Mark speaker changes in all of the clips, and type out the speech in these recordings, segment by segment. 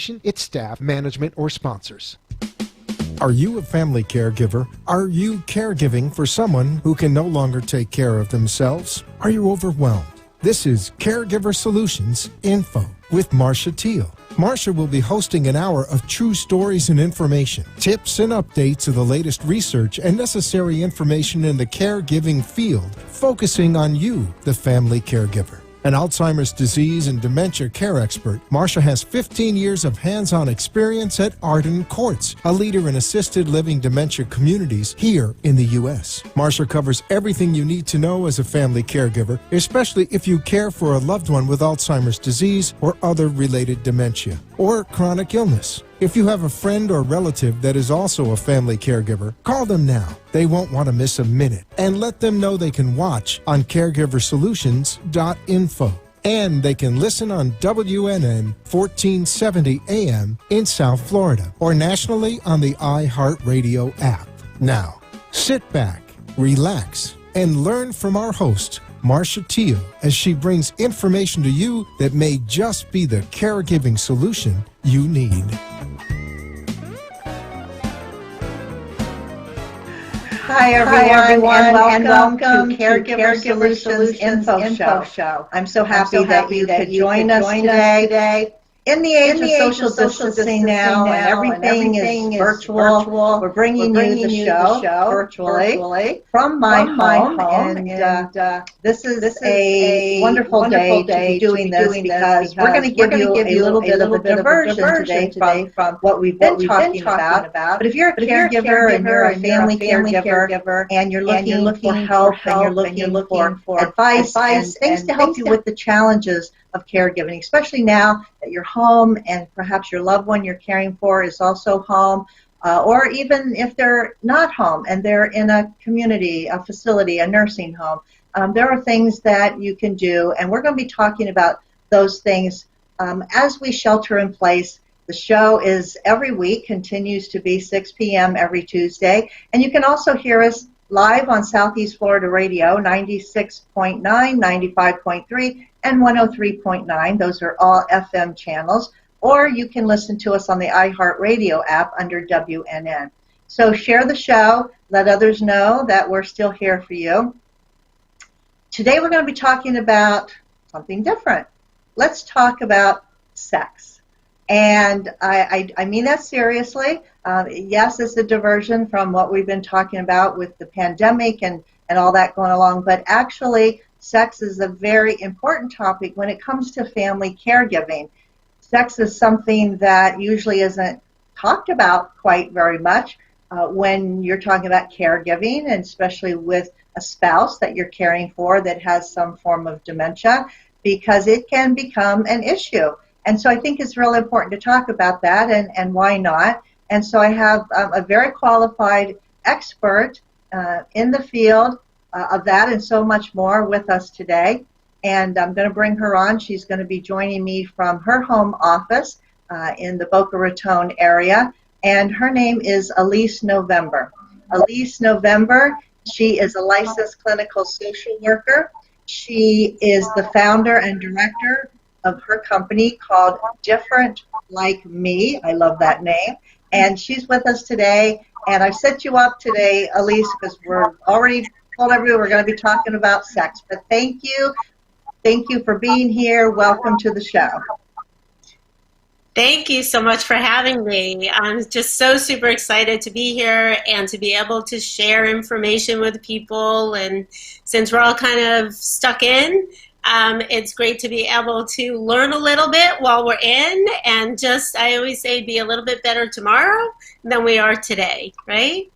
Speaker 1: organization, its staff, management, or sponsors.
Speaker 2: Are you a family caregiver? Are you caregiving for someone who can no longer take care of themselves? Are you overwhelmed? This is Caregiver Solutions Info with Marcia Teal. Marcia will be hosting an hour of true stories and information, tips and updates of the latest research and necessary information in the caregiving field, focusing on you, the family caregiver. An Alzheimer's disease and dementia care expert, Marcia has 15 years of hands-on experience at Arden Courts, a leader in assisted living dementia communities here in the U.S. Marcia covers everything you need to know as a family caregiver, especially if you care for a loved one with Alzheimer's disease or other related dementia or chronic illness. If you have a friend or relative that is also a family caregiver, call them now. They won't want to miss a minute. And let them know they can watch on caregiversolutions.info. And they can listen on WNN 1470 AM in South Florida or nationally on the iHeartRadio app. Now, sit back, relax, and learn from our host, Marcia Teal, as she brings information to you that may just be the caregiving solution you need.
Speaker 3: Hi everyone, and welcome to Caregiver Solutions Info Show. I'm so happy that you could join us today. In the age of social distancing now, and everything is virtual, we're bringing you the show virtually from my home, and this is a wonderful day to be doing this because we're going to give you a little bit of a diversion today from what we've been talking about. But if you're a caregiver and you're a family caregiver and you're looking for help and you're looking for advice and things to help you with the challenges of caregiving, especially now that you're home and perhaps your loved one you're caring for is also home, or even if they're not home and they're in a community, a facility, a nursing home. There are things that you can do, and we're going to be talking about those things as we shelter in place. The show is every week, continues to be 6 p.m. every Tuesday, and you can also hear us live on Southeast Florida Radio, 96.9, 95.3, and 103.9. Those are all FM channels. Or you can listen to us on the iHeartRadio app under WNN. So share the show. Let others know that we're still here for you. Today we're going to be talking about something different. Let's talk about sex. And I mean that seriously. Yes, it's a diversion from what we've been talking about with the pandemic and all that going along, but actually sex is a very important topic when it comes to family caregiving. Sex is something that usually isn't talked about quite very much when you're talking about caregiving, and especially with a spouse that you're caring for that has some form of dementia, because it can become an issue. And so I think it's really important to talk about that, and why not. And so I have a very qualified expert in the field of that and so much more with us today. And I'm going to bring her on. She's going to be joining me from her home office in the Boca Raton area. And her name is Elise November. Elise November, she is a licensed clinical social worker. She is the founder and director of her company called Different Like Me. I love that name. And she's with us today. And I've set you up today, Elise, because we're already told everyone we're going to be talking about sex. But thank you. Thank you for being here. Welcome to the show.
Speaker 4: Thank you so much for having me. I'm just so super excited to be here and to be able to share information with people. And since we're all kind of stuck in, it's great to be able to learn a little bit while we're in, and just, I always say, be a little bit better tomorrow than we are today, right?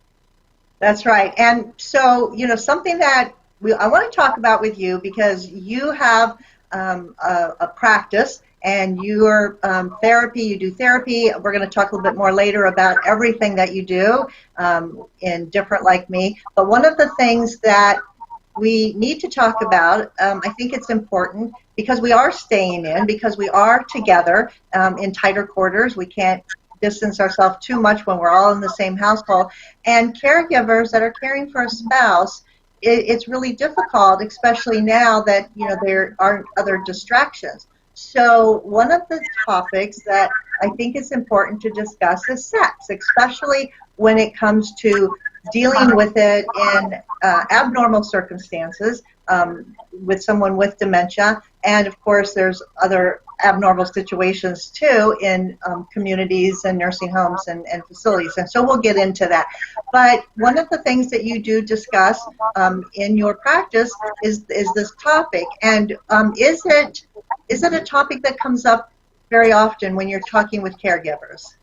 Speaker 3: That's right. And so, you know, something that I want to talk about with you, because you have a practice and your therapy, you do therapy. We're going to talk a little bit more later about everything that you do in Different Like Me. But one of the things that we need to talk about, I think it's important, because we are staying in, because we are together in tighter quarters. We can't distance ourselves too much when we're all in the same household. And caregivers that are caring for a spouse, it's really difficult, especially now that, you know, there aren't other distractions. So one of the topics that I think is important to discuss is sex, especially when it comes to dealing with it in abnormal circumstances with someone with dementia. And of course, there's other abnormal situations too in communities and nursing homes and facilities. And so we'll get into that. But one of the things that you do discuss in your practice is this topic. And is it a topic that comes up very often when you're talking with caregivers?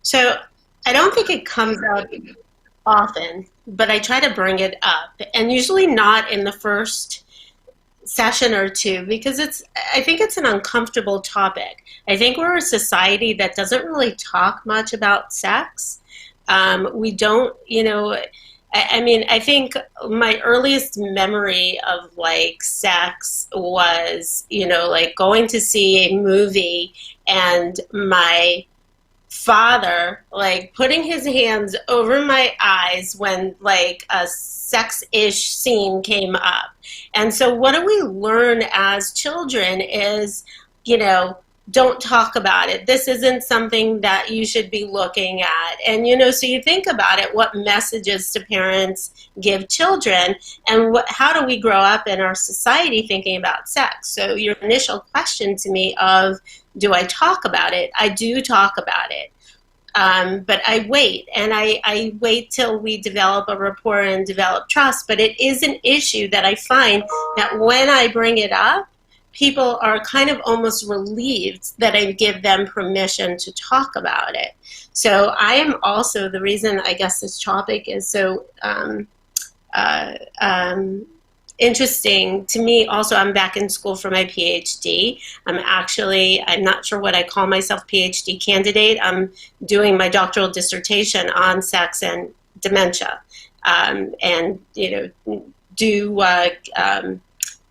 Speaker 4: So I don't think it comes up often, but I try to bring it up, and usually not in the first session or two, because I think it's an uncomfortable topic. I think we're a society that doesn't really talk much about sex. We don't, I mean, I think my earliest memory of like sex was, like going to see a movie and my father like putting his hands over my eyes when like a sex-ish scene came up. And so what do we learn as children is, don't talk about it. This isn't something that you should be looking at. And, so you think about it, what messages do parents give children, and how do we grow up in our society thinking about sex? So your initial question to me of, do I talk about it? I do talk about it. But I wait, and I wait till we develop a rapport and develop trust. But it is an issue that I find that when I bring it up, people are kind of almost relieved that I give them permission to talk about it. So I am also, the reason I guess this topic is so interesting to me also, I'm back in school for my PhD. I'm not sure what I call myself, PhD candidate. I'm doing my doctoral dissertation on sex and dementia.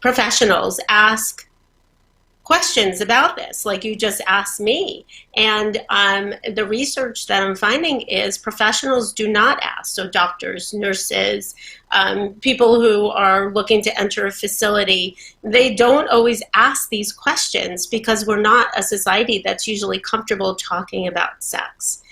Speaker 4: Professionals ask questions about this, like you just asked me. And the research that I'm finding is professionals do not ask. So doctors, nurses, people who are looking to enter a facility, they don't always ask these questions because we're not a society that's usually comfortable talking about sex.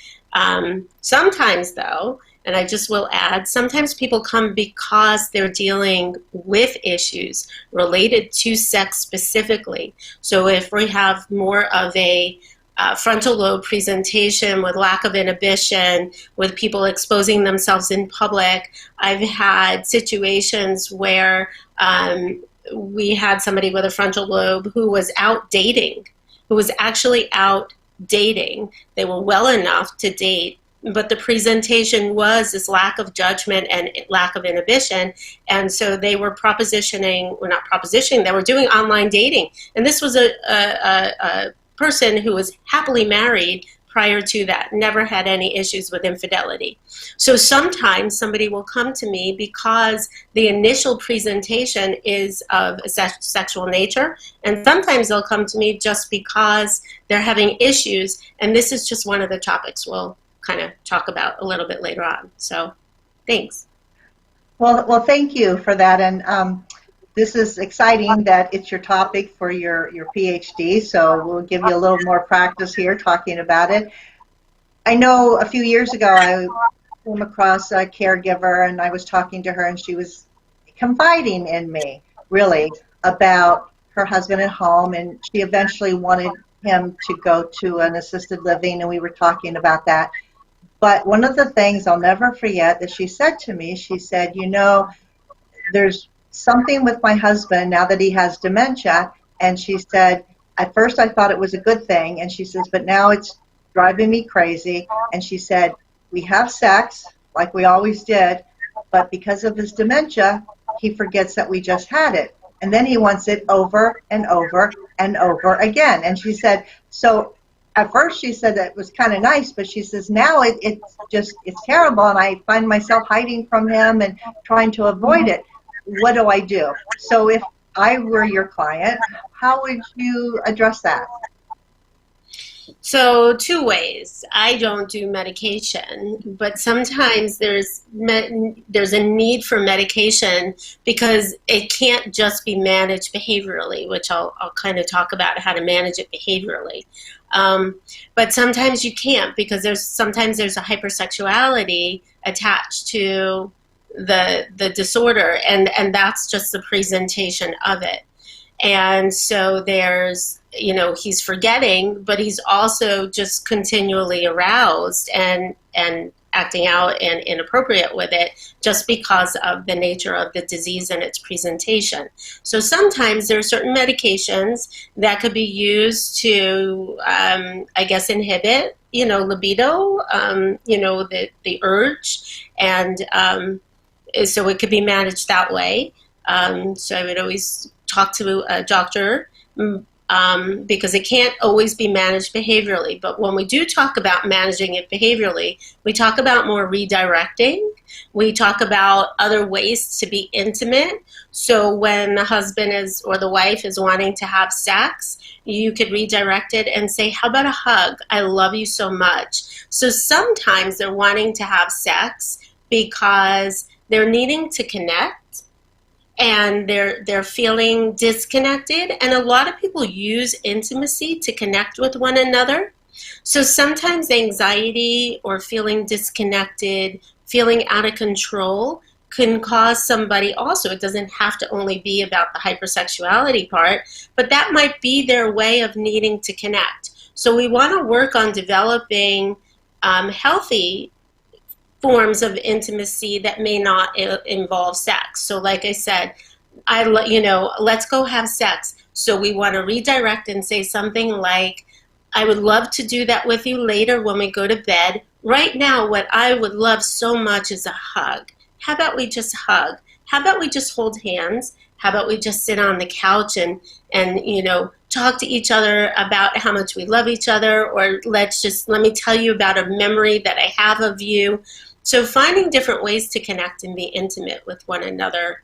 Speaker 4: Sometimes though, and I just will add, sometimes people come because they're dealing with issues related to sex specifically. So if we have more of a frontal lobe presentation with lack of inhibition, with people exposing themselves in public, I've had situations where we had somebody with a frontal lobe who was out dating, who was actually out dating. They were well enough to date, but the presentation was this lack of judgment and lack of inhibition. And so they were they were doing online dating. And this was a person who was happily married prior to that, never had any issues with infidelity. So sometimes somebody will come to me because the initial presentation is of a sexual nature, and sometimes they'll come to me just because they're having issues, and this is just one of the topics we'll kind of talk about a little bit later on. So thanks.
Speaker 3: Well, thank you for that. And this is exciting that it's your topic for your PhD, so we'll give you a little more practice here talking about it. I know a few years ago I came across a caregiver, and I was talking to her, and she was confiding in me, really, about her husband at home, and she eventually wanted him to go to an assisted living, and we were talking about that. But one of the things I'll never forget that she said to me, she said, there's something with my husband now that he has dementia, and she said, at first I thought it was a good thing, and she says, but now it's driving me crazy. And she said, we have sex like we always did, but because of his dementia, he forgets that we just had it. And then he wants it over and over and over again. And she said, so at first she said that it was kind of nice, but she says now it's terrible, and I find myself hiding from him and trying to avoid it. What do I do? So if I were your client, how would you address that?
Speaker 4: So two ways. I don't do medication, but sometimes there's a need for medication because it can't just be managed behaviorally, which I'll kind of talk about how to manage it behaviorally. But sometimes you can't because sometimes there's a hypersexuality attached to the disorder, and that's just the presentation of it. And so there's, he's forgetting, but he's also just continually aroused and acting out and inappropriate with it just because of the nature of the disease and its presentation. So sometimes there are certain medications that could be used to, inhibit, libido, the urge. And so it could be managed that way. So I would always talk to a doctor because it can't always be managed behaviorally. But when we do talk about managing it behaviorally, we talk about more redirecting. We talk about other ways to be intimate. So when the husband or the wife is wanting to have sex, you could redirect it and say, how about a hug? I love you so much. So sometimes they're wanting to have sex because they're needing to connect. And they're feeling disconnected. And a lot of people use intimacy to connect with one another. So sometimes anxiety or feeling disconnected, feeling out of control can cause somebody also. It doesn't have to only be about the hypersexuality part, but that might be their way of needing to connect. So we want to work on developing healthy forms of intimacy that may not involve sex. So like I said, let's go have sex. So we want to redirect and say something like, I would love to do that with you later when we go to bed. Right now, what I would love so much is a hug. How about we just hug? How about we just hold hands? How about we just sit on the couch and talk to each other about how much we love each other, or let me tell you about a memory that I have of you. So finding different ways to connect and be intimate with one another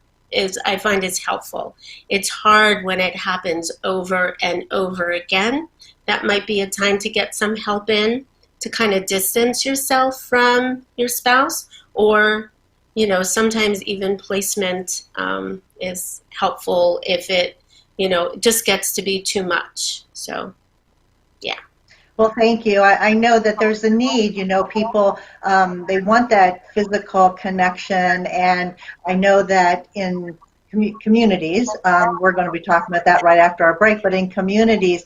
Speaker 4: I find is helpful. It's hard when it happens over and over again. That might be a time to get some help in to kind of distance yourself from your spouse, or, sometimes even placement is helpful if it, just gets to be too much. So, yeah.
Speaker 3: Well, thank you. I know that there's a need, people, they want that physical connection, and I know that in communities, we're going to be talking about that right after our break, but in communities,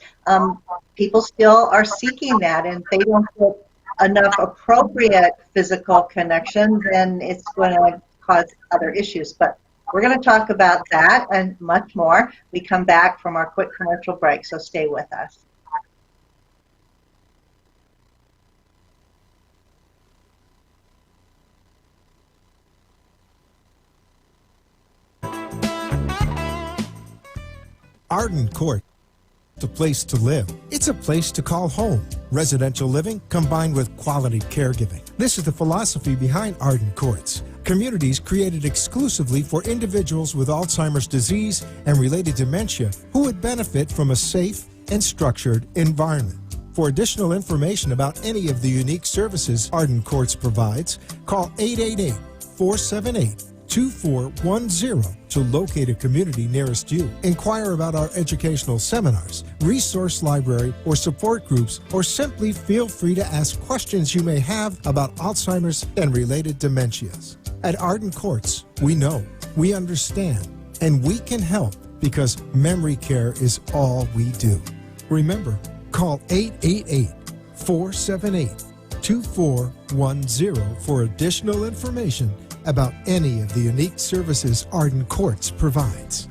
Speaker 3: people still are seeking that, and if they don't get enough appropriate physical connection, then it's going to cause other issues. But we're going to talk about that and much more. We come back from our quick commercial break, so stay with us.
Speaker 2: Arden Court, the place to live. It's a place to call home. Residential living combined with quality caregiving. This is the philosophy behind Arden Courts. Communities created exclusively for individuals with Alzheimer's disease and related dementia who would benefit from a safe and structured environment. For additional information about any of the unique services Arden Courts provides, call 888-478-2410 to locate a community nearest you. Inquire about our educational seminars, resource library, or support groups, or simply feel free to ask questions you may have about Alzheimer's and related dementias. At Arden Courts, we know, we understand, and we can help because memory care is all we do. Remember, call 888-478-2410 for additional information about any of the unique services Arden Courts provides.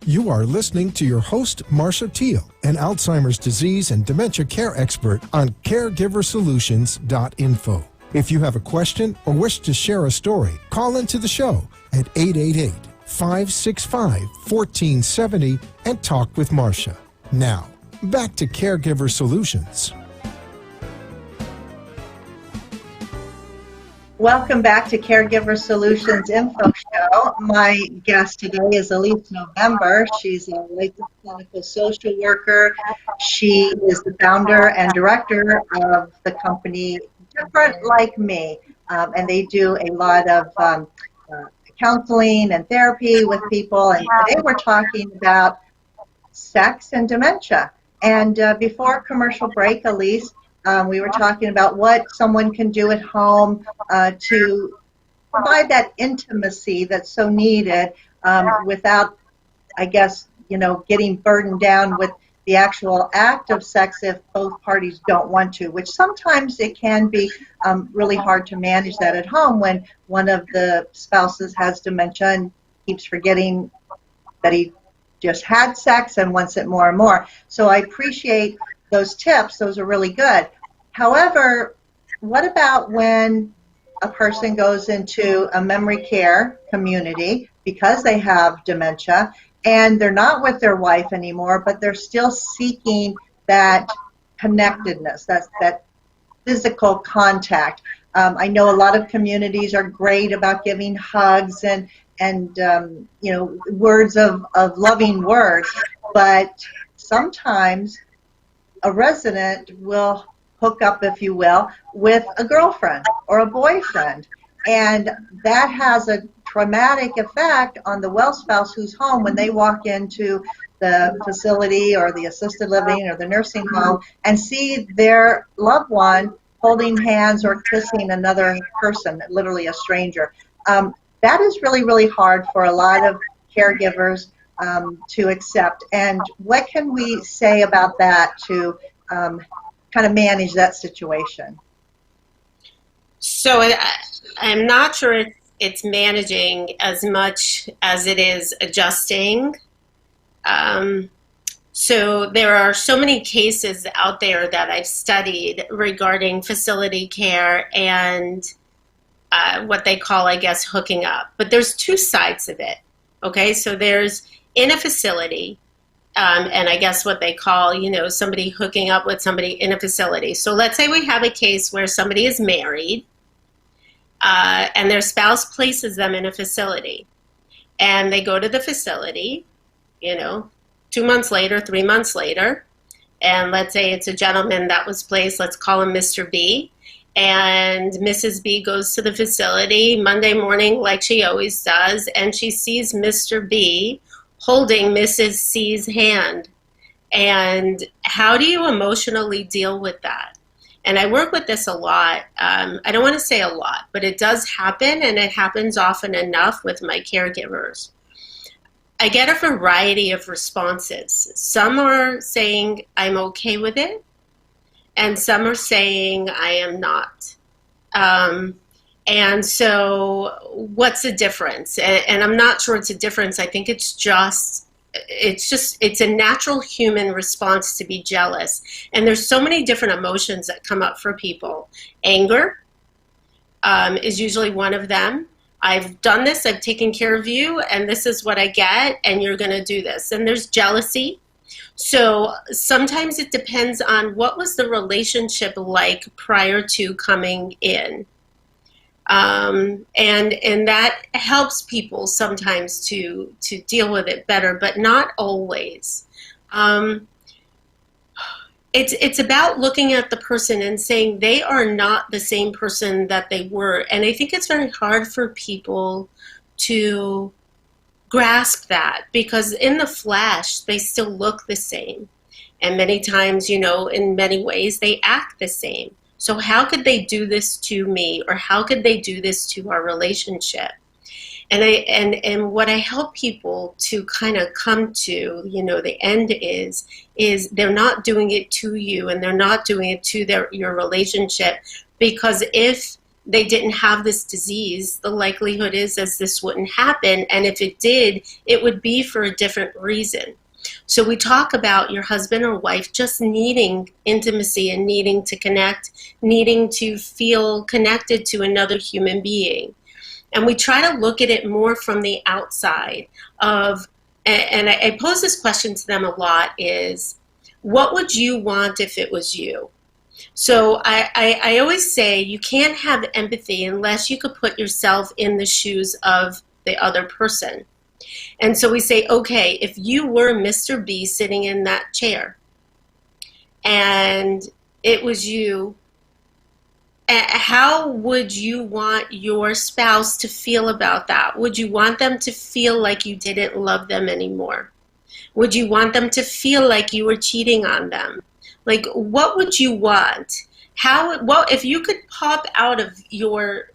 Speaker 2: You are listening to your host, Marsha Teal, an Alzheimer's disease and dementia care expert on caregiversolutions.info. If you have a question or wish to share a story, call into the show at 888-565-1470 and talk with Marsha. Now, back to Caregiver Solutions.
Speaker 3: Welcome back to Caregiver Solutions Info show. My guest today is Elise November. She's a licensed clinical social worker. She is the founder and director of the company Different Like Me, and they do a lot of counseling and therapy with people. And today we're talking about sex and dementia. And before commercial break, Elise, we were talking about what someone can do at home to provide that intimacy that's so needed without, I guess, getting burdened down with the actual act of sex if both parties don't want to, which sometimes it can be really hard to manage that at home when one of the spouses has dementia and keeps forgetting that he just had sex and wants it more and more. So I appreciate those tips. Those are really good. However, what about when a person goes into a memory care community because they have dementia and they're not with their wife anymore, but they're still seeking that connectedness, that physical contact? I know a lot of communities are great about giving hugs and words of loving words, but sometimes a resident will hook up, if you will, with a girlfriend or a boyfriend, and that has a traumatic effect on the well spouse who's home when they walk into the facility or the assisted living or the nursing home and see their loved one holding hands or kissing another person, literally a stranger. That is really, really hard for a lot of caregivers to accept. And what can we say about that to kind of manage that situation?
Speaker 4: So I'm not sure it's managing as much as it is adjusting. So there are so many cases out there that I've studied regarding facility care and what they call, I guess, hooking up. But there's two sides of it, okay? So there's in a facility, and I guess what they call, somebody hooking up with somebody in a facility. So let's say we have a case where somebody is married and their spouse places them in a facility. And they go to the facility, 2 months later, 3 months later, and let's say it's a gentleman that was placed, let's call him Mr. B. And Mrs. B goes to the facility Monday morning like she always does, and she sees Mr. B holding Mrs. C's hand. And how do you emotionally deal with that? And I work with this a lot. I don't want to say a lot, but it does happen, and it happens often enough with my caregivers. I get a variety of responses. Some are saying, I'm okay with it, and some are saying, I am not. And so what's the difference? And I'm not sure it's a difference. I think it's a natural human response to be jealous. And there's so many different emotions that come up for people. Anger is usually one of them. I've done this, I've taken care of you, and this is what I get, and you're going to do this. And there's jealousy. So sometimes it depends on what was the relationship like prior to coming in. And that helps people sometimes to deal with it better, but not always. It's about looking at the person and saying they are not the same person that they were. And I think it's very hard for people to grasp that, because in the flesh, they still look the same. And many times, in many ways, they act the same. So how could they do this to me, or how could they do this to our relationship? And what I help people to kind of come to, the end is they're not doing it to you, and they're not doing it to your relationship, because if they didn't have this disease, the likelihood is this wouldn't happen. And if it did, it would be for a different reason. So we talk about your husband or wife just needing intimacy and needing to connect, needing to feel connected to another human being. And we try to look at it more from the outside of, and I pose this question to them a lot, is what would you want if it was you? So I always say you can't have empathy unless you could put yourself in the shoes of the other person. And so we say, okay, if you were Mr. B sitting in that chair and it was you, how would you want your spouse to feel about that? Would you want them to feel like you didn't love them anymore? Would you want them to feel like you were cheating on them? Like, what would you want? Well, if you could pop out of your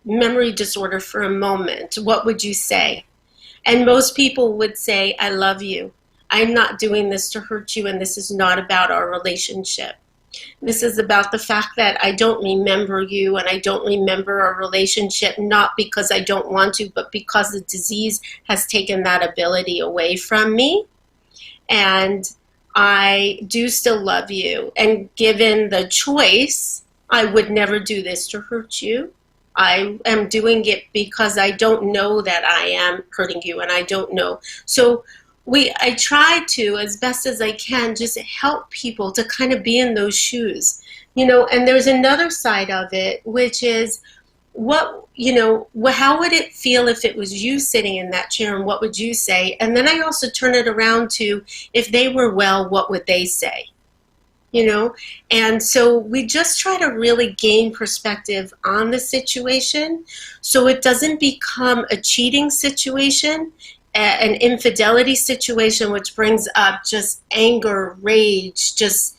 Speaker 4: memory disorder for a moment, what would you say? And most people would say, I love you. I'm not doing this to hurt you, and this is not about our relationship. This is about the fact that I don't remember you and I don't remember our relationship, not because I don't want to, but because the disease has taken that ability away from me. And I do still love you. And given the choice, I would never do this to hurt you. I am doing it because I don't know that I am hurting you, and I don't know. So I try to, as best as I can, just help people to kind of be in those shoes, and there's another side of it, which is how would it feel if it was you sitting in that chair, and what would you say? And then I also turn it around to, if they were well, what would they say? And so we just try to really gain perspective on the situation so it doesn't become a cheating situation, an infidelity situation, which brings up just anger, rage, just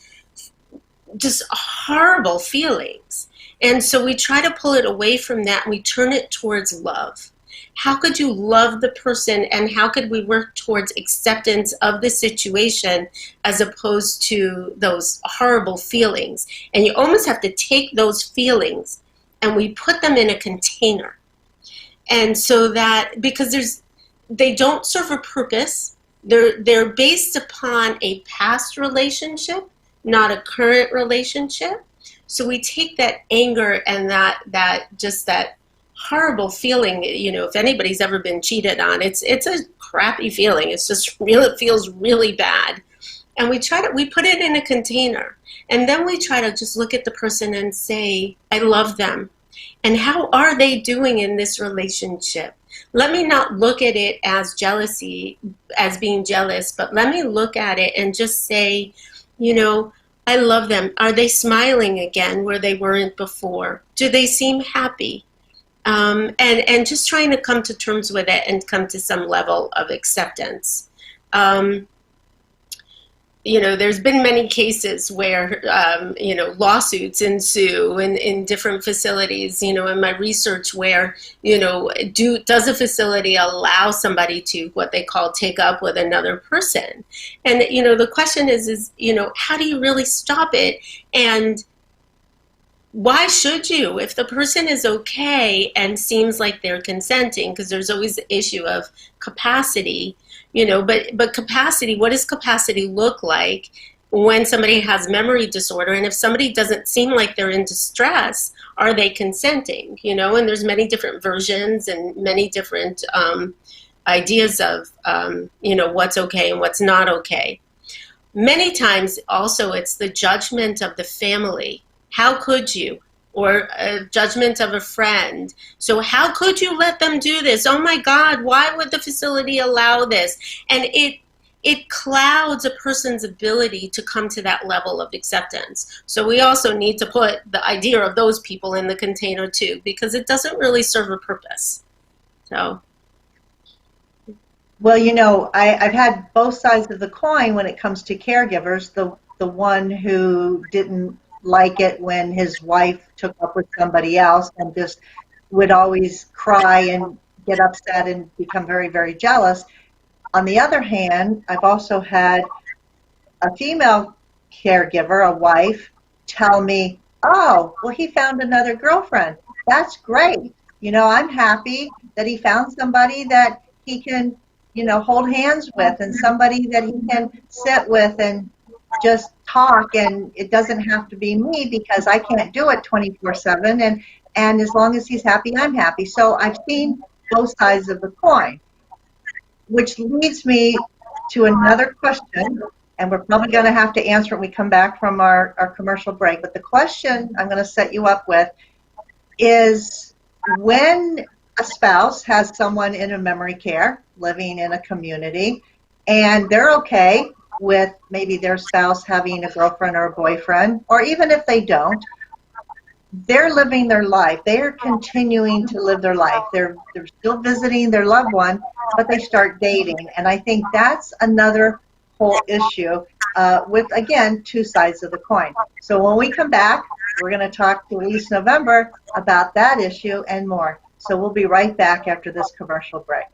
Speaker 4: horrible feelings. And so we try to pull it away from that, and we turn it towards love. How could you love the person, and how could we work towards acceptance of the situation as opposed to those horrible feelings? And you almost have to take those feelings and we put them in a container. And so that, because they don't serve a purpose, they're based upon a past relationship, not a current relationship. So we take that anger and that horrible feeling, if anybody's ever been cheated on, it's a crappy feeling. It's just it feels really bad. And we put it in a container, and then we try to just look at the person and say, I love them. And how are they doing in this relationship? Let me not look at it as jealousy, as being jealous, but let me look at it and just say, I love them. Are they smiling again where they weren't before? Do they seem happy? And just trying to come to terms with it and come to some level of acceptance. There's been many cases where, lawsuits ensue in different facilities, in my research where, does a facility allow somebody to, what they call, take up with another person? And, the question is, how do you really stop it? And why should you? If the person is okay and seems like they're consenting, because there's always the issue of capacity, but capacity, what does capacity look like when somebody has memory disorder? And if somebody doesn't seem like they're in distress, are they consenting? And there's many different versions and many different ideas of, what's okay and what's not okay. Many times also it's the judgment of the family. How could you? Or a judgment of a friend. So how could you let them do this? Oh my God, why would the facility allow this? And it clouds a person's ability to come to that level of acceptance. So we also need to put the idea of those people in the container too, because it doesn't really serve a purpose. So.
Speaker 3: Well, I've had both sides of the coin when it comes to caregivers. The one who didn't like it when his wife took up with somebody else and just would always cry and get upset and become very, very jealous. On the other hand, I've also had a female caregiver, a wife, tell me, oh, well, he found another girlfriend. That's great. I'm happy that he found somebody that he can, hold hands with, and somebody that he can sit with and just talk, and it doesn't have to be me because I can't do it 24/7, and as long as he's happy, I'm happy. So I've seen both sides of the coin, which leads me to another question, and we're probably going to have to answer when we come back from our commercial break. But the question I'm going to set you up with is, when a spouse has someone in a memory care living in a community, and they're okay with maybe their spouse having a girlfriend or a boyfriend, or even if they don't, they're living their life. They're continuing to live their life. They're still visiting their loved one, but they start dating. And I think that's another whole issue with, again, two sides of the coin. So when we come back, we're going to talk to Elise November about that issue and more. So we'll be right back after this commercial break.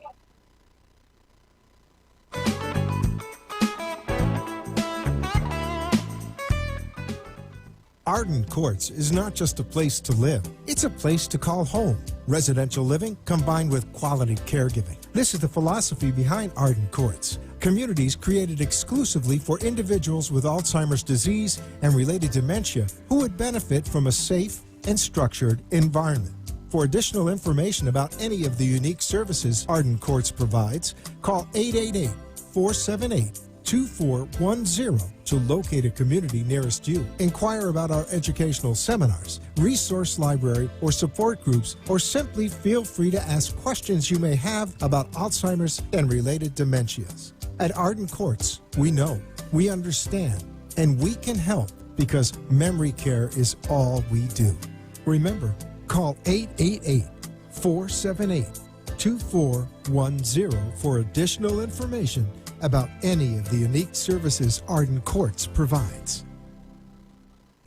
Speaker 2: Arden Courts is not just a place to live, it's a place to call home. Residential living combined with quality caregiving. This is the philosophy behind Arden Courts. Communities created exclusively for individuals with Alzheimer's disease and related dementia who would benefit from a safe and structured environment. For additional information about any of the unique services Arden Courts provides, call 888-478-2410 to locate a community nearest you. Inquire about our educational seminars, resource library, or support groups, or simply feel free to ask questions you may have about Alzheimer's and related dementias. At Arden Courts, we know, we understand, and we can help because memory care is all we do. Remember, call 888-478-2410 for additional information about any of the unique services Arden Courts provides.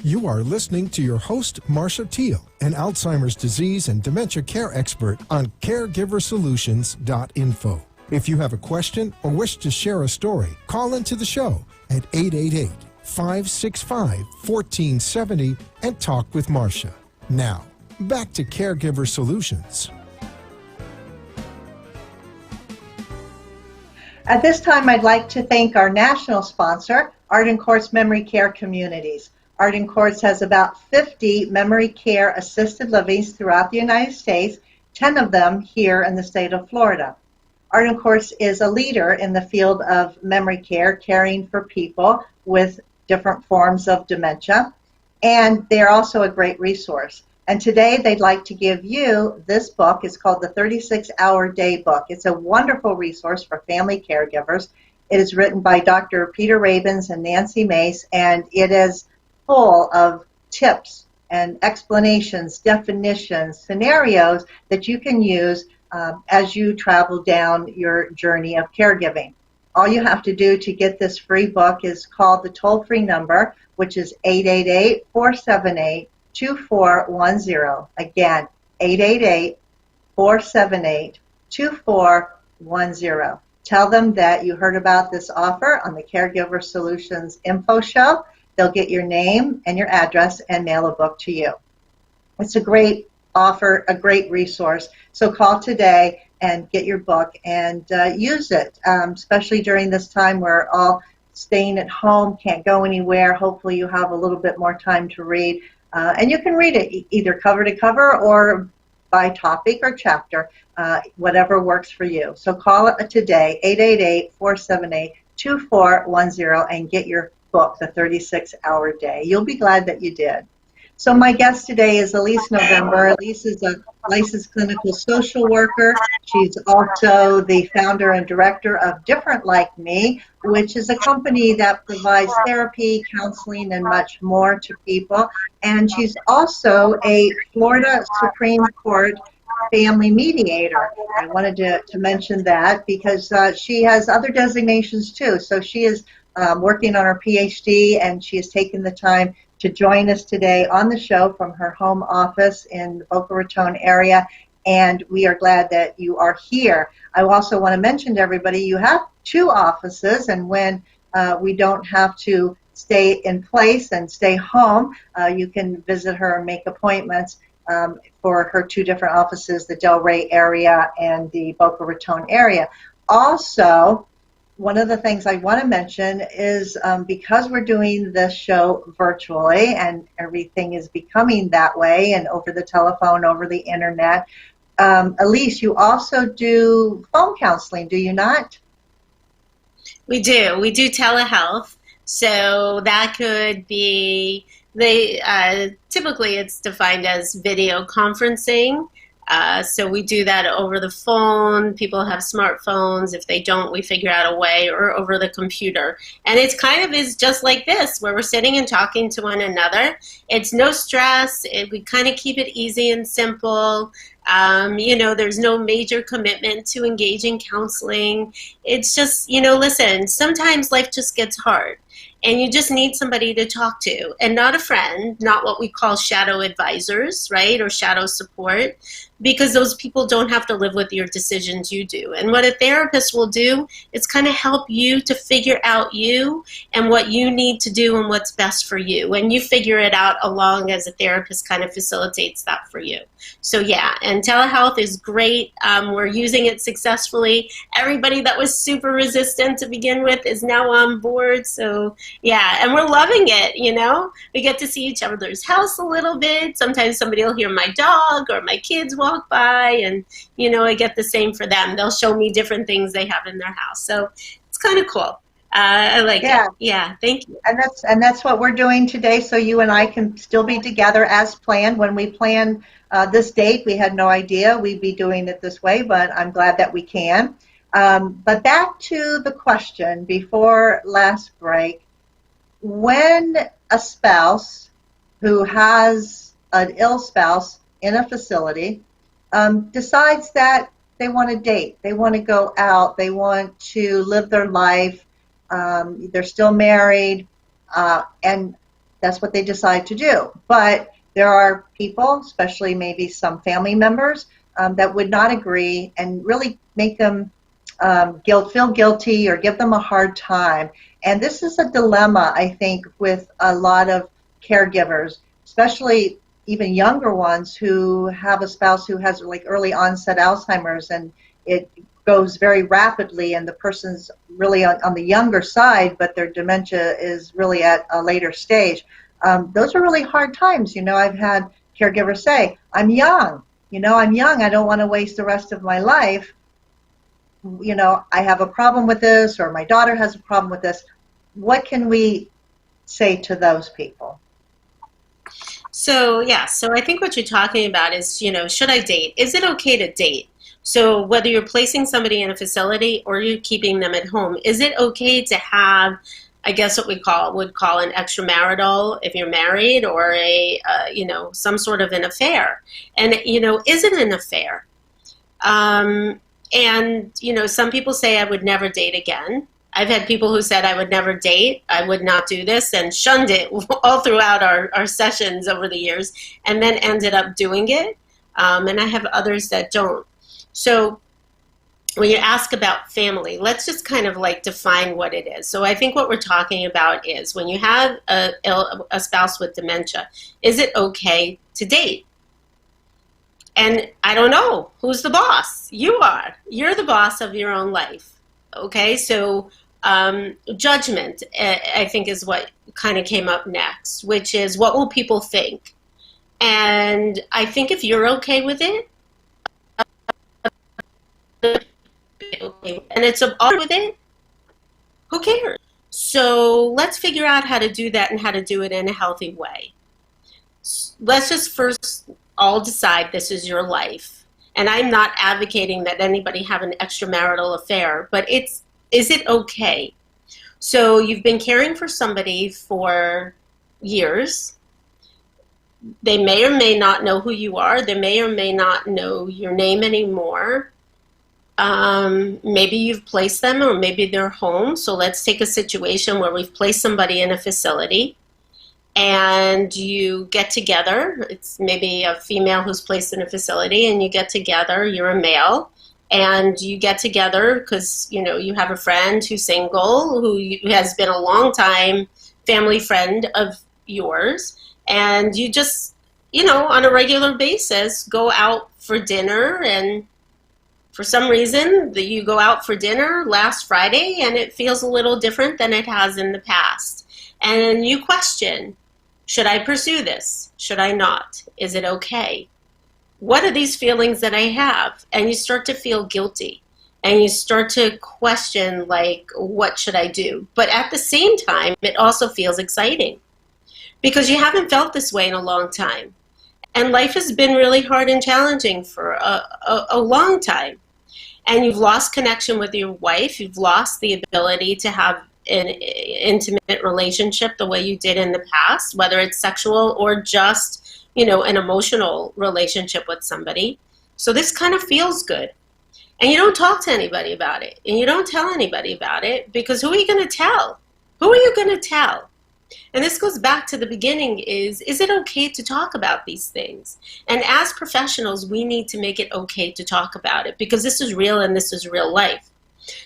Speaker 2: You are listening to your host, Marcia Teal, an Alzheimer's disease and dementia care expert on caregiversolutions.info. If you have a question or wish to share a story, call into the show at 888-565-1470 and talk with Marcia. Now, back to Caregiver Solutions.
Speaker 3: At this time, I'd like to thank our national sponsor, Arden Courts Memory Care Communities. Arden Courts has about 50 memory care assisted livings throughout the United States, 10 of them here in the state of Florida. Arden Courts is a leader in the field of memory care, caring for people with different forms of dementia, and they're also a great resource. And today they'd like to give you this book. It's called the 36-Hour Day Book. It's a wonderful resource for family caregivers. It is written by Dr. Peter Rabins and Nancy Mace, and it is full of tips and explanations, definitions, scenarios that you can use as you travel down your journey of caregiving. All you have to do to get this free book is call the toll-free number, which is 888-478-2410. Again, 888-478-2410. Tell them that you heard about this offer on the Caregiver Solutions Info Show. They'll get your name and your address and mail a book to you. It's a great offer, a great resource. So call today and get your book and use it, especially during this time where all staying at home, can't go anywhere. Hopefully you have a little bit more time to read. And you can read it either cover to cover or by topic or chapter, whatever works for you. So call it today, 888-478-2410, and get your book, The 36-Hour Day. You'll be glad that you did. So my guest today is Elise November. Elise is a licensed clinical social worker. She's also the founder and director of Different Like Me, which is a company that provides therapy, counseling, and much more to people. And she's also a Florida Supreme Court family mediator. I wanted to mention that because she has other designations too. So she is working on her PhD, and she has taken the time to join us today on the show from her home office in the Boca Raton area, and we are glad that you are here. I also want to mention to everybody you have two offices, and when we don't have to stay in place and stay home, you can visit her and make appointments for her two different offices, the Delray area and the Boca Raton area. Also, one of the things I want to mention is because we're doing this show virtually and everything is becoming that way and over the telephone, over the internet, Elise, you also do phone counseling, do you not?
Speaker 4: We do. We do telehealth. So that could be, typically it's defined as video conferencing. So we do that over the phone. People have smartphones. If they don't, we figure out a way, or over the computer. And it's kind of is just like this, where we're sitting and talking to one another. It's no stress. We kind of keep it easy and simple. There's no major commitment to engage in counseling. It's just, listen, sometimes life just gets hard. And you just need somebody to talk to, and not a friend, not what we call shadow advisors, right, or shadow support, because those people don't have to live with your decisions, you do. And what a therapist will do is kind of help you to figure out you and what you need to do and what's best for you. And you figure it out along as a therapist kind of facilitates that for you. So yeah, and telehealth is great. We're using it successfully. Everybody that was super resistant to begin with is now on board. So yeah, and we're loving it, We get to see each other's house a little bit. Sometimes somebody will hear my dog or my kids walk by, and, I get the same for them. They'll show me different things they have in their house. So it's kind of cool. I like it. Yeah, thank you.
Speaker 3: And that's what we're doing today, so you and I can still be together as planned. When we planned this date, we had no idea we'd be doing it this way, but I'm glad that we can. But back to the question before last break. When a spouse who has an ill spouse in a facility decides that they want to date, they want to go out, they want to live their life, they're still married, and that's what they decide to do. But there are people, especially maybe some family members, that would not agree and really make them feel guilty or give them a hard time. And this is a dilemma, I think, with a lot of caregivers, especially even younger ones who have a spouse who has like early onset Alzheimer's, and it goes very rapidly, and the person's really on the younger side, but their dementia is really at a later stage. Those are really hard times. I've had caregivers say, I'm young, I don't want to waste the rest of my life. I have a problem with this, or my daughter has a problem with this. What can we say to those people?
Speaker 4: So I think what you're talking about is, should I date? Is it okay to date? So whether you're placing somebody in a facility or you're keeping them at home, is it okay to have, I guess what we would call an extramarital if you're married, or some sort of an affair? And, is it an affair? And, some people say I would never date again. I've had people who said I would never date, I would not do this, and shunned it all throughout our sessions over the years, and then ended up doing it. And I have others that don't. So when you ask about family, let's just kind of like define what it is. So I think what we're talking about is when you have a spouse with dementia, is it okay to date? And I don't know, who's the boss? You are. You're the boss of your own life. Okay, so judgment, I think, is what kind of came up next, which is what will people think? And I think if you're okay with it, and it's all with it, who cares? So let's figure out how to do that and how to do it in a healthy way. Let's just first all decide this is your life. And I'm not advocating that anybody have an extramarital affair, but is it okay? So you've been caring for somebody for years. They may or may not know who you are. They may or may not know your name anymore. Maybe you've placed them, or maybe they're home. So let's take a situation where we've placed somebody in a facility and you get together. It's maybe a female who's placed in a facility, and you get together. You're a male, and you get together because you have a friend who's single, who has been a long time family friend of yours, and you just on a regular basis go out for dinner. And for some reason that you go out for dinner last Friday and it feels a little different than it has in the past, and you question, should I pursue this? Should I not? Is it okay? What are these feelings that I have? And you start to feel guilty, and you start to question, like, what should I do? But at the same time, it also feels exciting because you haven't felt this way in a long time. And life has been really hard and challenging for a long time. And you've lost connection with your wife. You've lost the ability to have an intimate relationship the way you did in the past, whether it's sexual or just, you know, an emotional relationship with somebody. So this kind of feels good. And you don't talk to anybody about it. And you don't tell anybody about it, because who are you going to tell? Who are you going to tell? And this goes back to the beginning, is it okay to talk about these things? And as professionals, we need to make it okay to talk about it, because this is real and this is real life.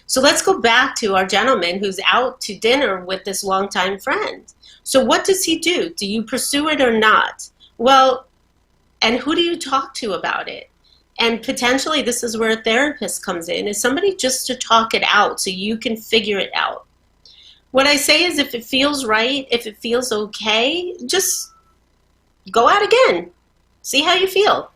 Speaker 4: So let's go back to our gentleman who's out to dinner with this longtime friend. So what does he do? Do you pursue it or not? Well, and who do you talk to about it? And potentially this is where a therapist comes in, is somebody just to talk it out so you can figure it out. What I say is, if it feels right, if it feels okay, just go out again. See how you feel.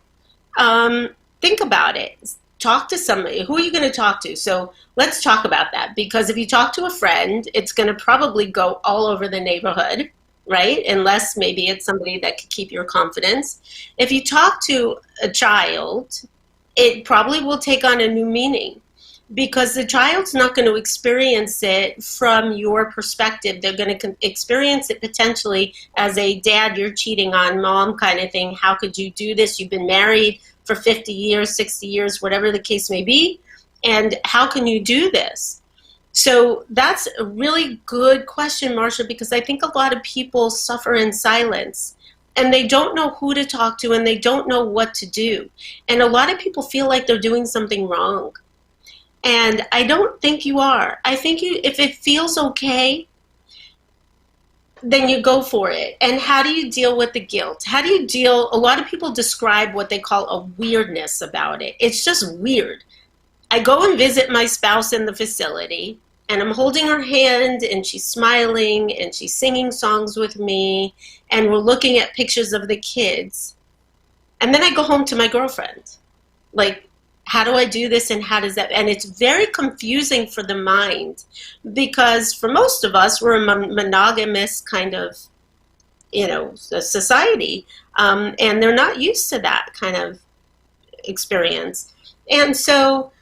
Speaker 4: Think about it. Talk to somebody. Who are you going to talk to? So let's talk about that, because if you talk to a friend, it's going to probably go all over the neighborhood, right? Unless maybe it's somebody that could keep your confidence. If you talk to a child, it probably will take on a new meaning, because the child's not going to experience it from your perspective. They're going to experience it potentially as a dad, you're cheating on mom kind of thing. How could you do this? You've been married for 50 years, 60 years, whatever the case may be. And how can you do this? So that's a really good question, Marcia, because I think a lot of people suffer in silence. And they don't know who to talk to, and they don't know what to do. And a lot of people feel like they're doing something wrong. And I don't think you are. I think if it feels okay, then you go for it. And how do you deal with the guilt? How do you deal? A lot of people describe what they call a weirdness about it. It's just weird. I go and visit my spouse in the facility, and I'm holding her hand, and she's smiling, and she's singing songs with me, and we're looking at pictures of the kids. And then I go home to my girlfriend. Like, how do I do this, and how does that? And it's very confusing for the mind, because for most of us, we're a monogamous kind of, you know, society, and they're not used to that kind of experience. And so,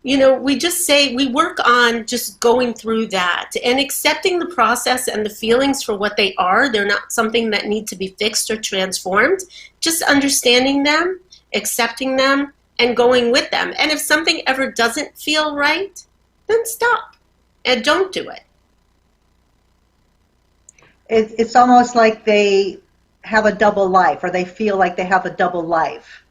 Speaker 4: you know, we just say, we work on just going through that and accepting the process and the feelings for what they are. They're not something that need to be fixed or transformed. Just understanding them, accepting them, and going with them. And if something ever doesn't feel right, then stop and don't do it.
Speaker 3: It's almost like they have a double life, or they feel like they have a double life,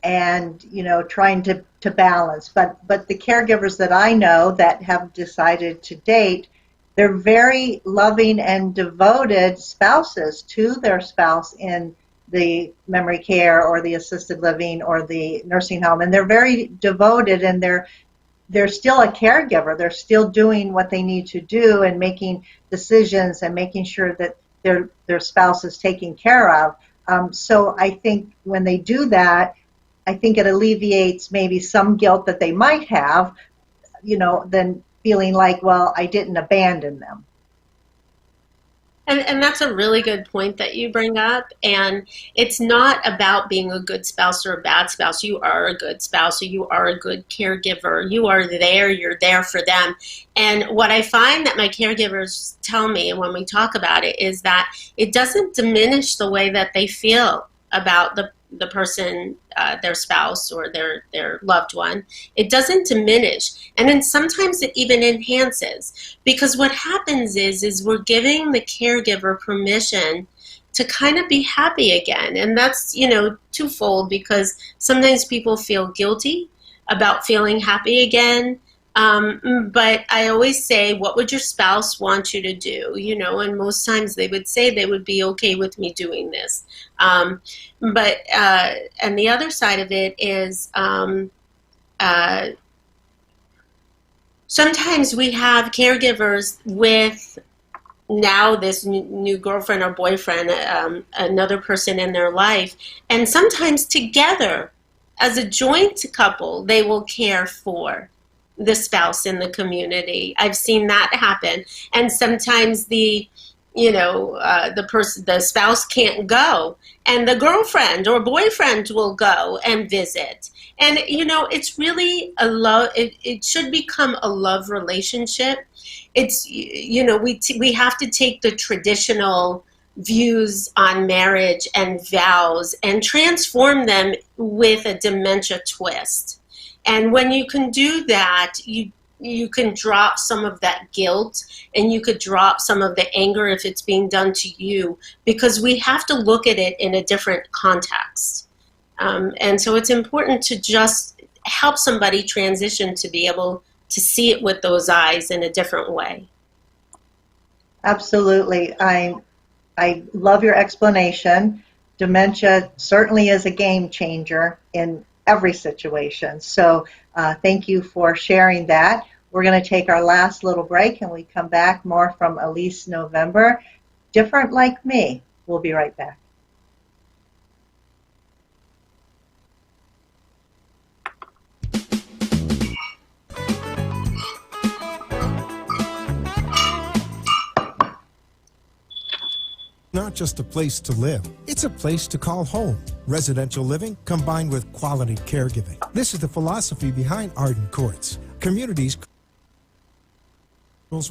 Speaker 3: and, you know, trying to balance. But the caregivers that I know that have decided to date, they're very loving and devoted spouses to their spouse in the memory care or the assisted living or the nursing home, and they're very devoted, and they're still a caregiver. They're still doing what they need to do and making decisions and making sure that their spouse is taken care of. So I think when they do that, I think it alleviates maybe some guilt that they might have, you know, than feeling like, well, I didn't abandon them.
Speaker 4: And that's a really good point that you bring up. And it's not about being a good spouse or a bad spouse. You are a good spouse, or you are a good caregiver. You are there, you're there for them. And what I find that my caregivers tell me, and when we talk about it, is that it doesn't diminish the way that they feel about the person, their spouse or their loved one. It doesn't diminish. And then sometimes it even enhances, because what happens is we're giving the caregiver permission to kind of be happy again. And that's, you know, twofold, because sometimes people feel guilty about feeling happy again. But I always say, what would your spouse want you to do? You know, and most times they would say they would be okay with me doing this. And the other side of it is sometimes we have caregivers with now this new girlfriend or boyfriend, another person in their life, and sometimes together as a joint couple, they will care for the spouse in the community. I've seen that happen. And sometimes the the spouse can't go, and the girlfriend or boyfriend will go and visit. And it's really a love. It should become a love relationship. It's we have to take the traditional views on marriage and vows and transform them with a dementia twist. And when you can do that, you can drop some of that guilt, and you could drop some of the anger if it's being done to you, because we have to look at it in a different context. And so it's important to just help somebody transition to be able to see it with those eyes in a different way.
Speaker 3: Absolutely. I love your explanation. Dementia certainly is a game changer in every situation. So thank you for sharing that. We're going to take our last little break, and we come back more from Elise November. Different Like Me. We'll be right back.
Speaker 2: Not just a place to live, it's a place to call home. Residential living combined with quality caregiving. This is the philosophy behind Arden Courts. Communities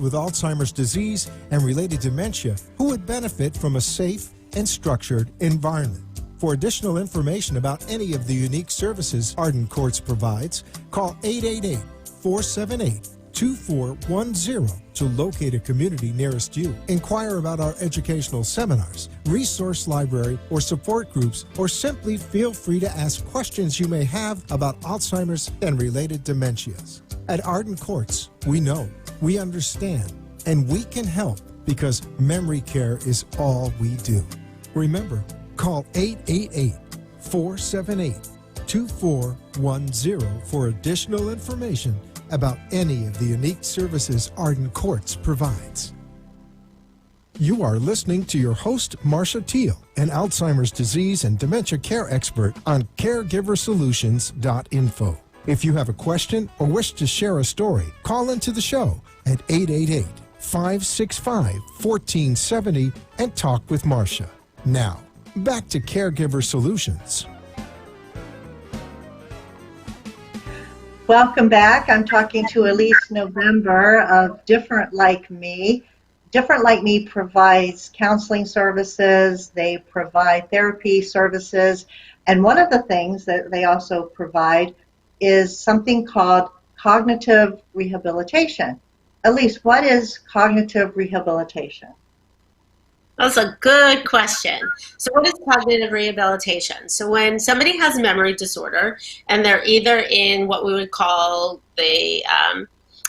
Speaker 2: with Alzheimer's disease and related dementia who would benefit from a safe and structured environment. For additional information about any of the unique services Arden Courts provides, call 888-478-2410 to locate a community nearest you. Inquire about our educational seminars, resource library, or support groups, or simply feel free to ask questions you may have about Alzheimer's and related dementias. At Arden Courts, we know, we understand, and we can help because memory care is all we do. Remember, call 888-478-2410 for additional information about any of the unique services Arden Courts provides. You are listening to your host, Marcia Teal, an Alzheimer's disease and dementia care expert on caregiversolutions.info. If you have a question or wish to share a story, call into the show at 888-565-1470 and talk with Marcia. Now, back to Caregiver Solutions.
Speaker 3: Welcome back. I'm talking to Elise November of Different Like Me. Different Like Me provides counseling services, they provide therapy services, and one of the things that they also provide is something called cognitive rehabilitation. Elise, what is cognitive rehabilitation?
Speaker 4: That's a good question. So what is cognitive rehabilitation? So when somebody has a memory disorder and they're either in what we would call the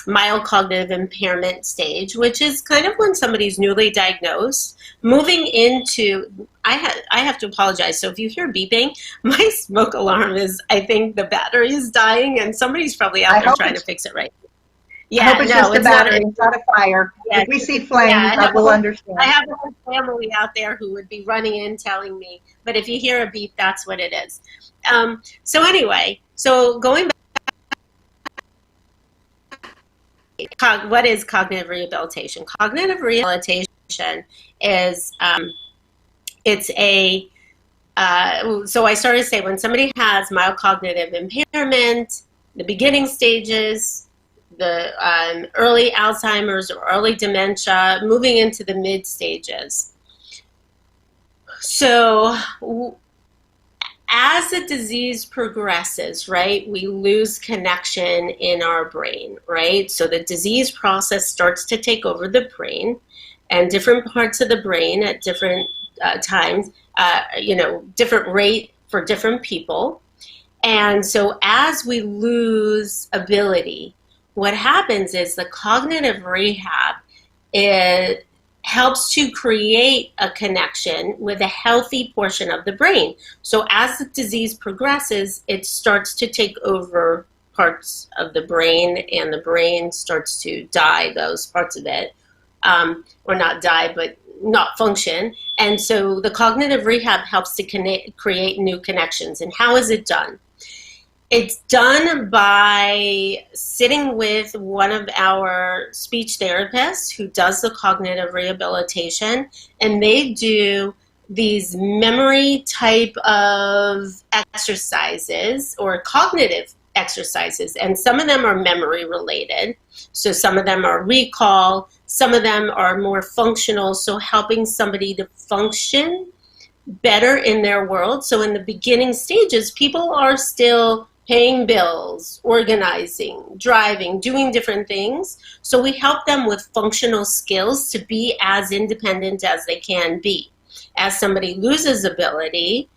Speaker 4: mild cognitive impairment stage, which is kind of when somebody's newly diagnosed, moving into, I have to apologize. So if you hear beeping, my smoke alarm is, I think the battery is dying and somebody's probably out there trying to fix it right.
Speaker 3: Yeah, I hope it's just a battery, it's not a fire.
Speaker 4: Yeah,
Speaker 3: if we see flames, I will understand.
Speaker 4: I have a whole family out there who would be running in telling me, but if you hear a beep, that's what it is. So anyway, so going back, what is cognitive rehabilitation? Cognitive rehabilitation is, it's a, so I started to say when somebody has mild cognitive impairment, the beginning stages, the early Alzheimer's or early dementia, moving into the mid stages. So as the disease progresses, right, we lose connection in our brain, right? So the disease process starts to take over the brain, and different parts of the brain at different times, different rate for different people. And so as we lose ability, what happens is the cognitive rehab helps to create a connection with a healthy portion of the brain. So as the disease progresses, it starts to take over parts of the brain, and the brain starts to die, those parts of it, or not die, but not function. And so the cognitive rehab helps to create new connections. And how is it done? It's done by sitting with one of our speech therapists who does the cognitive rehabilitation, and they do these memory type of exercises or cognitive exercises, and some of them are memory related. So some of them are recall, some of them are more functional, so helping somebody to function better in their world. So in the beginning stages, people are still paying bills, organizing, driving, doing different things. So we help them with functional skills to be as independent as they can be. As somebody loses ability,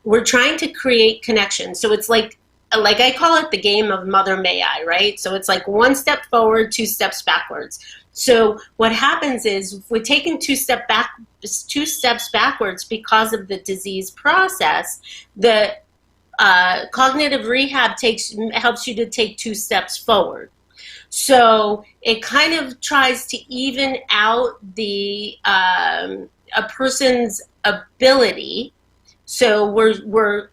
Speaker 4: we're trying to create connection. So it's like I call it the game of Mother May I, right? So it's like one step forward, two steps backwards. So what happens is if we're taking two steps backwards because of the disease process, the cognitive rehab helps you to take two steps forward. So it kind of tries to even out the a person's ability. So we're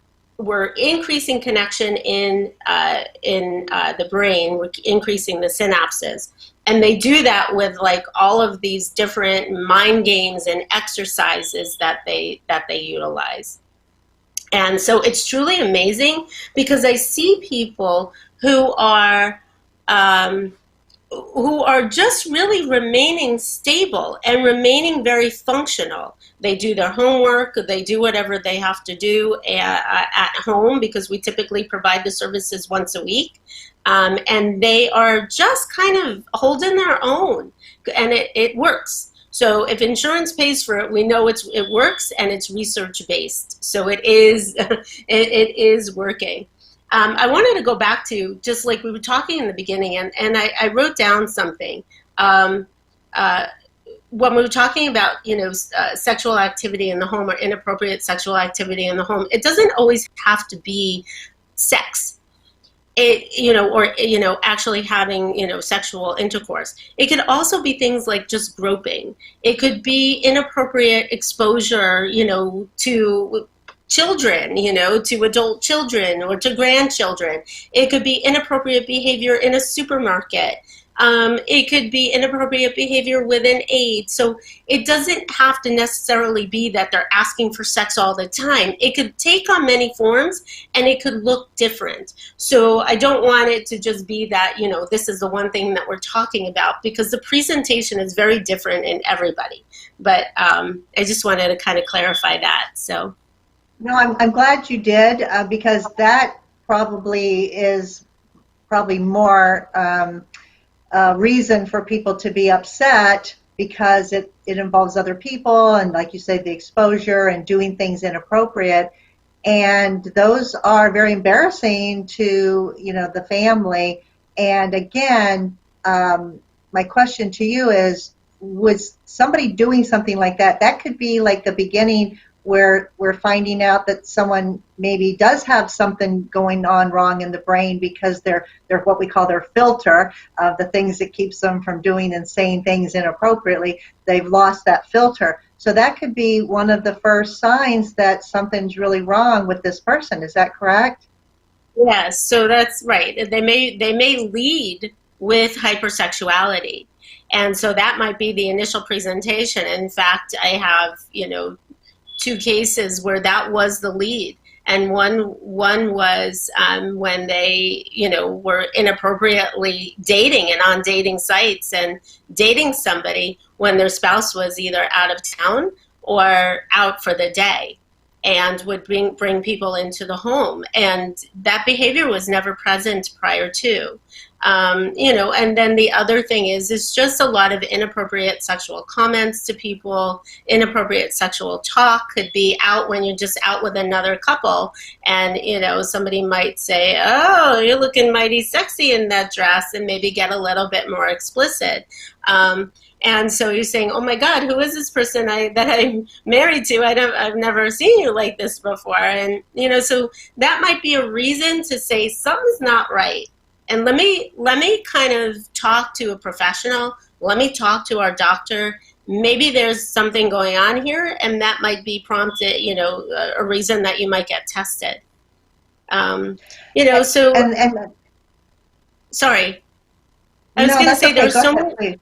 Speaker 4: increasing connection in the brain. We're increasing the synapses, and they do that with like all of these different mind games and exercises that they utilize. And so it's truly amazing because I see people who are just really remaining stable and remaining very functional. They do their homework, they do whatever they have to do at home because we typically provide the services once a week. And they are just kind of holding their own, and it works. So if insurance pays for it, we know it works, and it's research-based. So it is it is working. I wanted to go back to just like we were talking in the beginning, and I wrote down something. When we were talking about, sexual activity in the home or inappropriate sexual activity in the home, it doesn't always have to be sex. Actually having, sexual intercourse. It could also be things like just groping. It could be inappropriate exposure, to children, to adult children or to grandchildren. It could be inappropriate behavior in a supermarket. It could be inappropriate behavior with an aide. So it doesn't have to necessarily be that they're asking for sex all the time. It could take on many forms, and it could look different. So I don't want it to just be that, this is the one thing that we're talking about, because the presentation is very different in everybody. But I just wanted to kind of clarify that. So.
Speaker 3: No, I'm glad you did, because that is probably more reason for people to be upset, because it involves other people, and like you say, the exposure and doing things inappropriate, and those are very embarrassing to the family. And again, my question to you is, was somebody doing something like that? That could be like the beginning where we're finding out that someone maybe does have something going on wrong in the brain, because they're what we call their filter of the things that keeps them from doing and saying things inappropriately. They've lost that filter. So that could be one of the first signs that something's really wrong with this person. Is that correct?
Speaker 4: Yes, so that's right. They may lead with hypersexuality. And so that might be the initial presentation. In fact, I have, two cases where that was the lead, and one was when they were inappropriately dating and on dating sites and dating somebody when their spouse was either out of town or out for the day, and would bring people into the home, and that behavior was never present prior to. And then the other thing is just a lot of inappropriate sexual comments to people. Inappropriate sexual talk could be out when you're just out with another couple, and somebody might say, "Oh, you're looking mighty sexy in that dress," and maybe get a little bit more explicit. And so you're saying, "Oh my God, who is this person that I'm married to? I've never seen you like this before." And so that might be a reason to say something's not right. And let me kind of talk to a professional. Let me talk to our doctor. Maybe there's something going on here, and that might be prompted, a reason that you might get tested. You know, so
Speaker 3: and
Speaker 4: sorry. I was
Speaker 3: no,
Speaker 4: going to
Speaker 3: that's
Speaker 4: say
Speaker 3: okay.
Speaker 4: there's
Speaker 3: Go
Speaker 4: so
Speaker 3: ahead,
Speaker 4: many.
Speaker 3: please.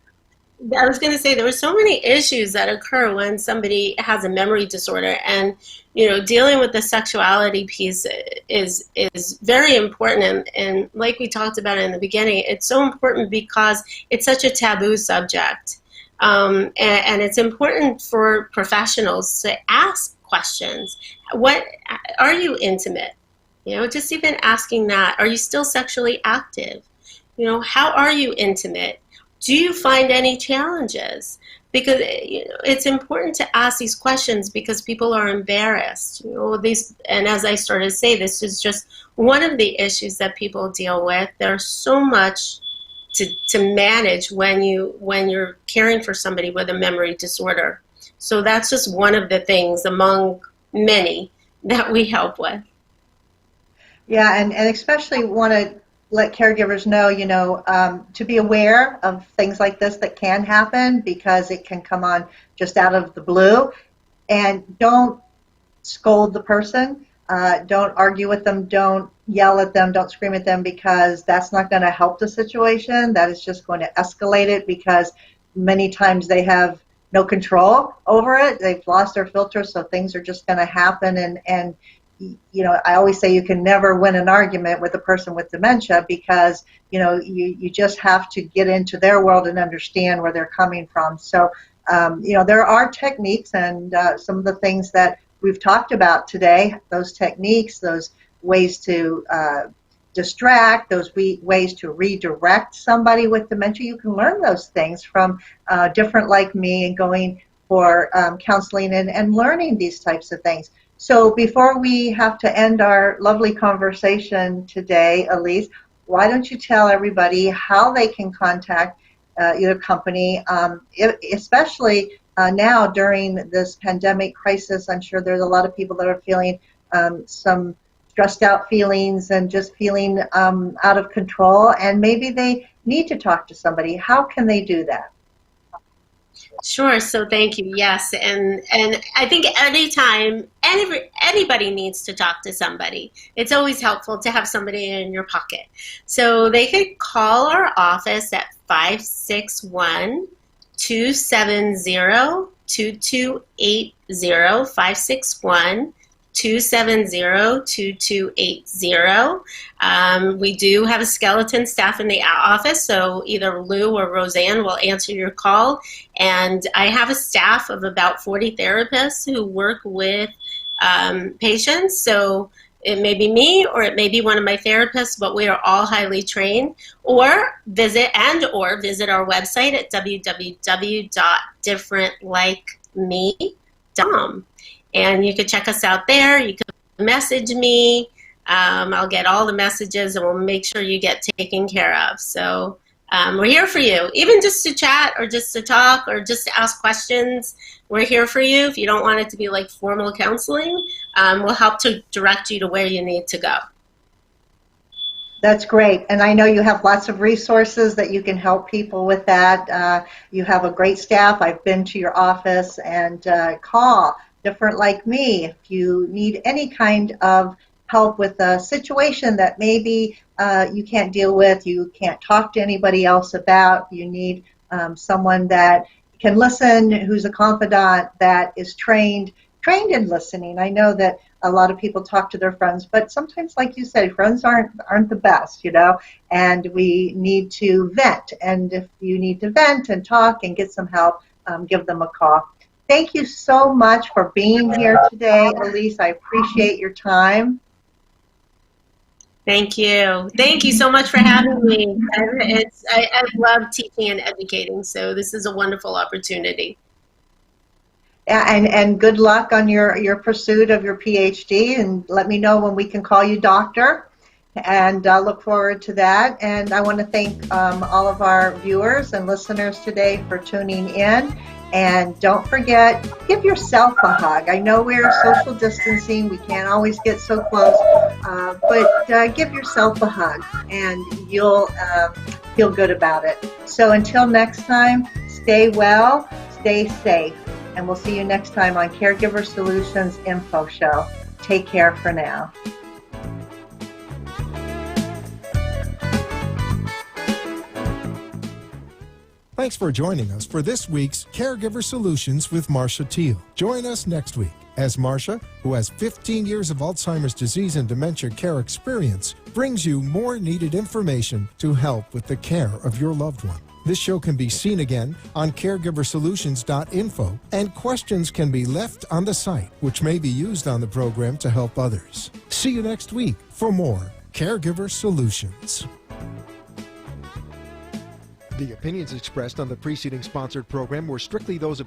Speaker 4: I was going to say there were so many issues that occur when somebody has a memory disorder, and you know, dealing with the sexuality piece is very important. And like we talked about in the beginning, it's so important because it's such a taboo subject, and it's important for professionals to ask questions. What are you intimate? You know, just even asking that. Are you still sexually active? You know, how are you intimate? Do you find any challenges? Because you know, it's important to ask these questions because people are embarrassed. You know, these, and as I started to say, this is just one of the issues that people deal with. There's so much to manage when you're caring for somebody with a memory disorder. So that's just one of the things among many that we help with.
Speaker 3: Yeah, and especially want to let caregivers know, you know, to be aware of things like this that can happen because it can come on just out of the blue. And don't scold the person. Don't argue with them. Don't yell at them. Don't scream at them because that's not going to help the situation. That is just going to escalate it because many times they have no control over it. They've lost their filter, so things are just going to happen. And you know, I always say you can never win an argument with a person with dementia because, you know, you just have to get into their world and understand where they're coming from. So, you know, there are techniques and some of the things that we've talked about today, those techniques, those ways to distract, those ways to redirect somebody with dementia. You can learn those things from Different Like Me and going for counseling and learning these types of things. So before we have to end our lovely conversation today, Elise, why don't you tell everybody how they can contact your company, especially now during this pandemic crisis. I'm sure there's a lot of people that are feeling some stressed out feelings and just feeling out of control, and maybe they need to talk to somebody. How can they do that?
Speaker 4: Sure. So thank you. Yes, and I think anytime anybody needs to talk to somebody, it's always helpful to have somebody in your pocket. So they could call our office at 561-270-2280, 561-270-2280. We do have a skeleton staff in the office, so either Lou or Roseanne will answer your call. And I have a staff of about 40 therapists who work with patients. So it may be me or it may be one of my therapists, but we are all highly trained. Or visit our website at www.differentlikeme.com. And you can check us out there. You can message me. I'll get all the messages and we'll make sure you get taken care of. So we're here for you, even just to chat or just to talk or just to ask questions. We're here for you. If you don't want it to be like formal counseling, we'll help to direct you to where you need to go.
Speaker 3: That's great. And I know you have lots of resources that you can help people with that. You have a great staff. I've been to your office, and call Different Like Me if you need any kind of help with a situation that maybe you can't deal with, you can't talk to anybody else about. You need someone that can listen, who's a confidant, that is trained in listening. I know that a lot of people talk to their friends, but sometimes, like you said, friends aren't the best, you know, and we need to vent. And if you need to vent and talk and get some help, give them a call. Thank you so much for being here today, Elise. I appreciate your time.
Speaker 4: Thank you. Thank you so much for having me. I love teaching and educating, so this is a wonderful opportunity.
Speaker 3: And good luck on your pursuit of your PhD, and let me know when we can call you doctor, and look forward to that. And I want to thank all of our viewers and listeners today for tuning in. And don't forget, give yourself a hug. I know we're social distancing. We can't always get so close, but give yourself a hug, and you'll feel good about it. So until next time, stay well, stay safe, and we'll see you next time on Caregiver Solutions Info Show. Take care for now.
Speaker 2: Thanks for joining us for this week's Caregiver Solutions with Marcia Teal. Join us next week as Marcia, who has 15 years of Alzheimer's disease and dementia care experience, brings you more needed information to help with the care of your loved one. This show can be seen again on caregiversolutions.info, and questions can be left on the site, which may be used on the program to help others. See you next week for more Caregiver Solutions.
Speaker 1: The opinions expressed on the preceding sponsored program were strictly those of